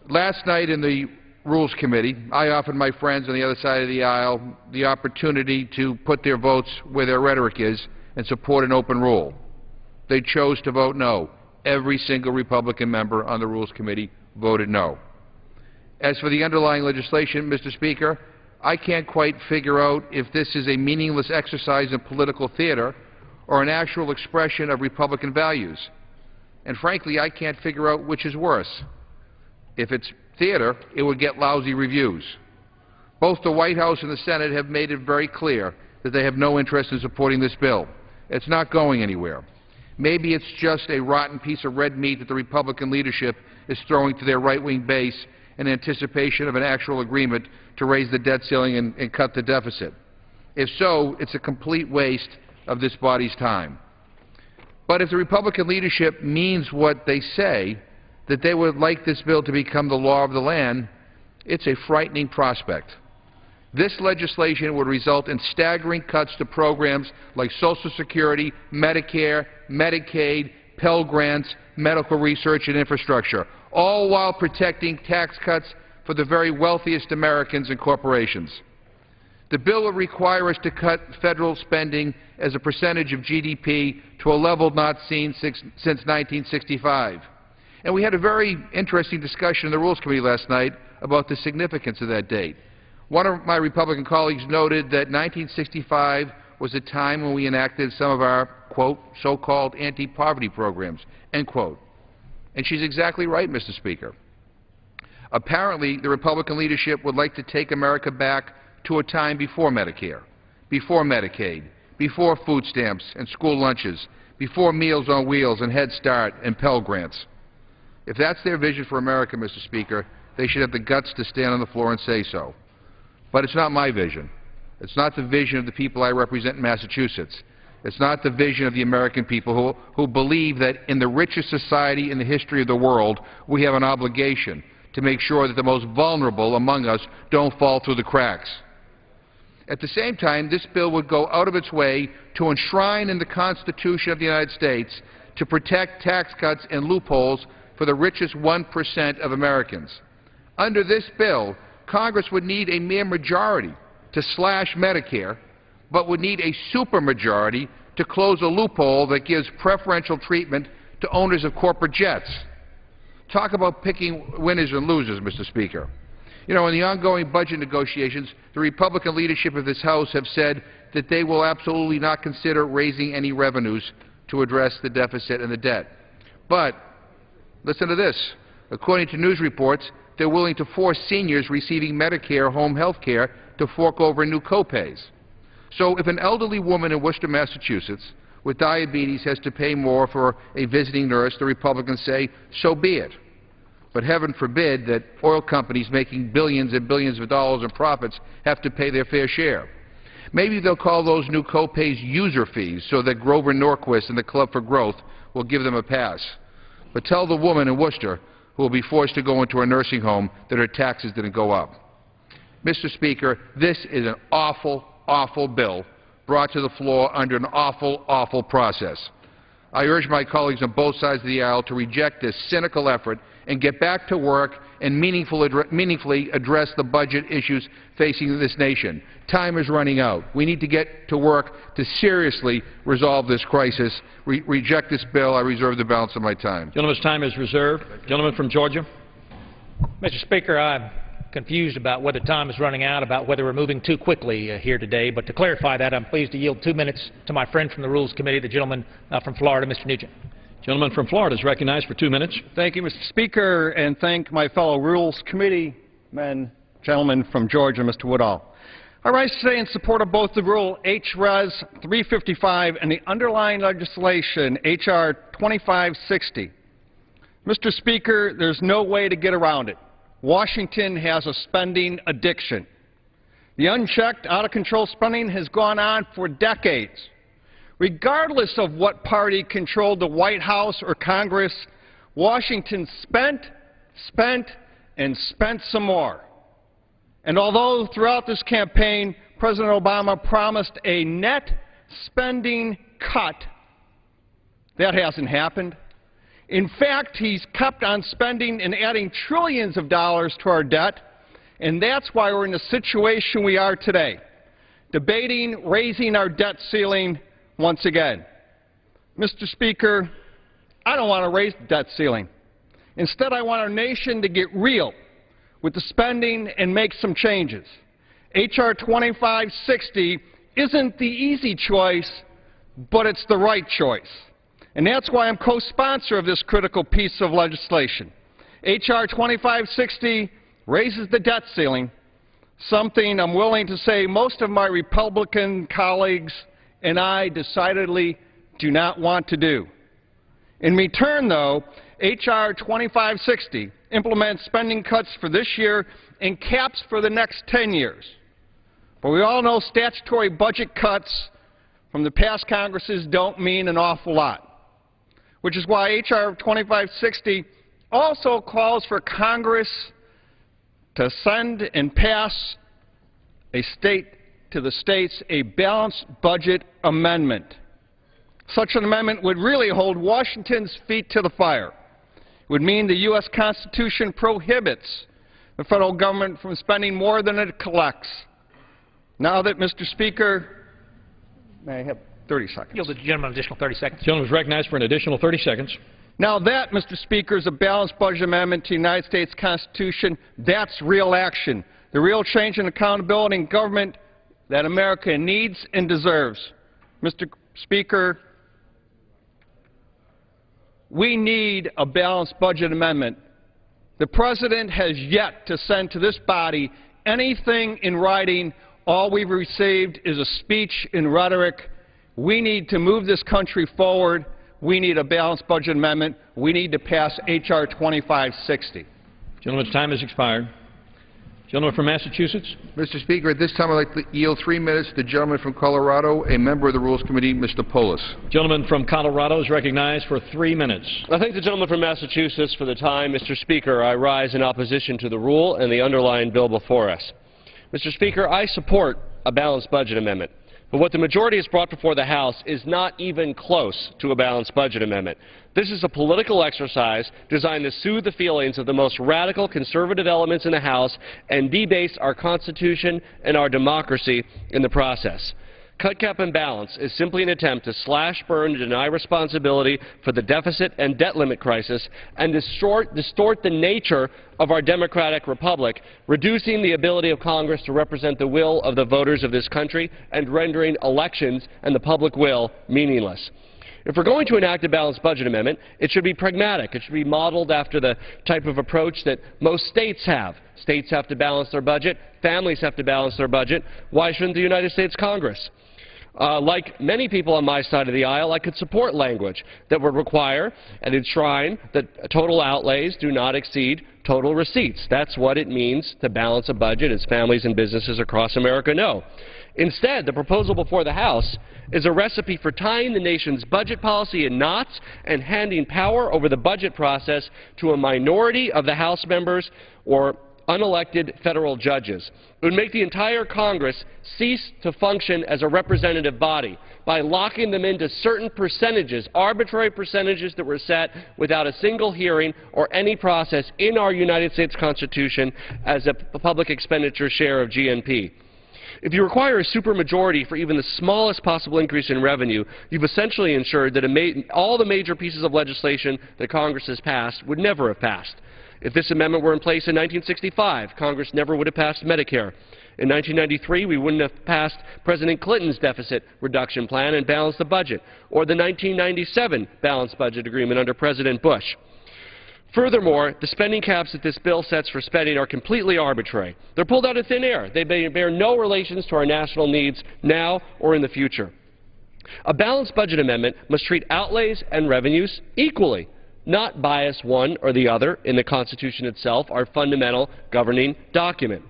Speaker 8: Last night in the Rules Committee, I offered my friends on the other side of the aisle the opportunity to put their votes where their rhetoric is and support an open rule. They chose to vote no. Every single Republican member on the Rules Committee voted no. As for the underlying legislation, Mr. Speaker, I can't quite figure out if this is a meaningless exercise in political theater or an actual expression of Republican values. And frankly, I can't figure out which is worse. If it's theater, it would get lousy reviews. Both the White House and the Senate have made it very clear that they have no interest in supporting this bill. It's not going anywhere. Maybe it's just a rotten piece of red meat that the Republican leadership is throwing to their right-wing base in anticipation of an actual agreement to raise the debt ceiling and cut the deficit. If so, it's a complete waste of this body's time. But if the Republican leadership means what they say, that they would like this bill to become the law of the land, it's a frightening prospect. This legislation would result in staggering cuts to programs like Social Security, Medicare, Medicaid, Pell Grants, medical research and infrastructure, all while protecting tax cuts for the very wealthiest Americans and corporations. The bill would require us to cut federal spending as a percentage of GDP to a level not seen since 1965. And we had a very interesting discussion in the Rules Committee last night about the significance of that date. One of my Republican colleagues noted that 1965 was a time when we enacted some of our, quote, so-called anti-poverty programs, end quote. And she's exactly right, Mr. Speaker. Apparently, the Republican leadership would like to take America back to a time before Medicare, before Medicaid, before food stamps and school lunches, before Meals on Wheels and Head Start and Pell Grants. If that's their vision for America, Mr. Speaker, they should have the guts to stand on the floor and say so. But it's not my vision. It's not the vision of the people I represent in Massachusetts. It's not the vision of the American people who believe that in the richest society in the history of the world, we have an obligation to make sure that the most vulnerable among us don't fall through the cracks. At the same time, this bill would go out of its way to enshrine in the Constitution of the United States to protect tax cuts and loopholes for the richest 1% of Americans. Under this bill, Congress would need a mere majority to slash Medicare, but would need a supermajority to close a loophole that gives preferential treatment to owners of corporate jets. Talk about picking winners and losers, Mr. Speaker. You know, in the ongoing budget negotiations, the Republican leadership of this House have said that they will absolutely not consider raising any revenues to address the deficit and the debt. But listen to this. According to news reports, they're willing to force seniors receiving Medicare home health care to fork over new copays. So if an elderly woman in Worcester, Massachusetts, with diabetes has to pay more for a visiting nurse, the Republicans say, so be it. But heaven forbid that oil companies making billions and billions of dollars in profits have to pay their fair share. Maybe they'll call those new copays user fees so that Grover Norquist and the Club for Growth will give them a pass. But tell the woman in Worcester who will be forced to go into a nursing home that her taxes didn't go up. Mr. Speaker, this is an awful, awful bill brought to the floor under an awful, awful process. I urge my colleagues on both sides of the aisle to reject this cynical effort and get back to work and meaningfully address the budget issues facing this nation. Time is running out. We need to get to work to seriously resolve this crisis. Reject this bill. I reserve the balance of my time.
Speaker 11: Gentleman's time is reserved. Gentleman from Georgia.
Speaker 13: Mr. Speaker, I'm confused about whether time is running out, about whether we're moving too quickly here today. But to clarify that, I'm pleased to yield 2 minutes to my friend from the Rules Committee, the gentleman from Florida, Mr. Nugent.
Speaker 11: Gentleman from Florida is recognized for 2 minutes.
Speaker 25: Thank you, Mr. Speaker, and thank my fellow Rules Committee men, gentleman from Georgia, Mr. Woodall. I rise today in support of both the Rule H-Res 355 and the underlying legislation, H.R. 2560. Mr. Speaker, there's no way to get around it. Washington has a spending addiction. The unchecked, out-of-control spending has gone on for decades. Regardless of what party controlled the White House or Congress, Washington spent, and spent some more. And although throughout this campaign, President Obama promised a net spending cut, that hasn't happened. In fact, he's kept on spending and adding trillions of dollars to our debt, and that's why we're in the situation we are today, debating raising our debt ceiling once again. Mr. Speaker, I don't want to raise the debt ceiling. Instead, I want our nation to get real with the spending and make some changes. H.R. 2560 isn't the easy choice, but it's the right choice. And that's why I'm co-sponsor of this critical piece of legislation. H.R. 2560 raises the debt ceiling, something I'm willing to say most of my Republican colleagues and I decidedly do not want to do. In return, though, H.R. 2560 implements spending cuts for this year and caps for the next 10 years. But we all know statutory budget cuts from the past Congresses don't mean an awful lot, which is why H.R. 2560 also calls for Congress to send and pass to the states a balanced budget amendment. Such an amendment would really hold Washington's feet to the fire. It would mean the U.S. Constitution prohibits the federal government from spending more than it collects. Now that, Mr. Speaker, may I have 30 seconds?
Speaker 13: Yield the gentleman an additional 30 seconds.
Speaker 11: The gentleman is recognized for an additional 30 seconds.
Speaker 25: Now that, Mr. Speaker, is a balanced budget amendment to the United States Constitution. That's real action, the real change in accountability in government that America needs and deserves. Mr. Speaker, we need a balanced budget amendment. The President has yet to send to this body anything in writing. All we've received is a speech in rhetoric. We need to move this country forward. We need a balanced budget amendment. We need to pass H.R. 2560.
Speaker 11: Gentleman's time has expired. Gentleman from Massachusetts.
Speaker 8: Mr. Speaker, at this time I'd like to yield 3 minutes to the gentleman from Colorado, a member of the Rules Committee, Mr. Polis.
Speaker 11: Gentleman from Colorado is recognized for 3 minutes.
Speaker 12: I thank the gentleman from Massachusetts for the time. Mr. Speaker, I rise in opposition to the rule and the underlying bill before us. Mr. Speaker, I support a balanced budget amendment. But what the majority has brought before the House is not even close to a balanced budget amendment. This is a political exercise designed to soothe the feelings of the most radical conservative elements in the House and debase our Constitution and our democracy in the process. Cut, cap, and balance is simply an attempt to slash, burn, and deny responsibility for the deficit and debt limit crisis and distort the nature of our democratic republic, reducing the ability of Congress to represent the will of the voters of this country and rendering elections and the public will meaningless. If we're going to enact a balanced budget amendment, it should be pragmatic. It should be modeled after the type of approach that most states have. States have to balance their budget. Families have to balance their budget. Why shouldn't the United States Congress? Like many people on my side of the aisle, I could support language that would require and enshrine that total outlays do not exceed total receipts. That's what it means to balance a budget, as families and businesses across America know. Instead, the proposal before the House is a recipe for tying the nation's budget policy in knots and handing power over the budget process to a minority of the House members or unelected federal judges. It would make the entire Congress cease to function as a representative body by locking them into certain percentages, arbitrary percentages that were set without a single hearing or any process in our United States Constitution as a public expenditure share of GNP. If you require a supermajority for even the smallest possible increase in revenue, you've essentially ensured that all the major pieces of legislation that Congress has passed would never have passed. If this amendment were in place in 1965, Congress never would have passed Medicare. In 1993, we wouldn't have passed President Clinton's deficit reduction plan and balanced the budget, or the 1997 balanced budget agreement under President Bush. Furthermore, the spending caps that this bill sets for spending are completely arbitrary. They're pulled out of thin air. They bear no relations to our national needs now or in the future. A balanced budget amendment must treat outlays and revenues equally, not bias one or the other in the Constitution itself, our fundamental governing document.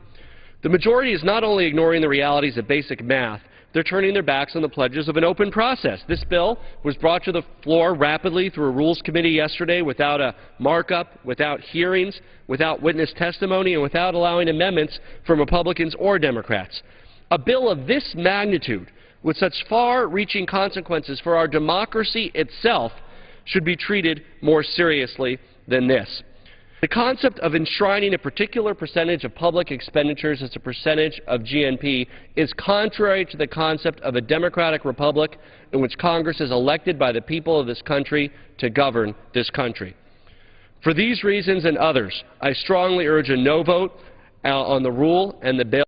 Speaker 12: The majority is not only ignoring the realities of basic math, they're turning their backs on the pledges of an open process. This bill was brought to the floor rapidly through a Rules Committee yesterday without a markup, without hearings, without witness testimony, and without allowing amendments from Republicans or Democrats. A bill of this magnitude, with such far-reaching consequences for our democracy itself, should be treated more seriously than this. The concept of enshrining a particular percentage of public expenditures as a percentage of GNP is contrary to the concept of a democratic republic in which Congress is elected by the people of this country to govern this country. For these reasons and others, I strongly urge a no vote on the rule and the bill.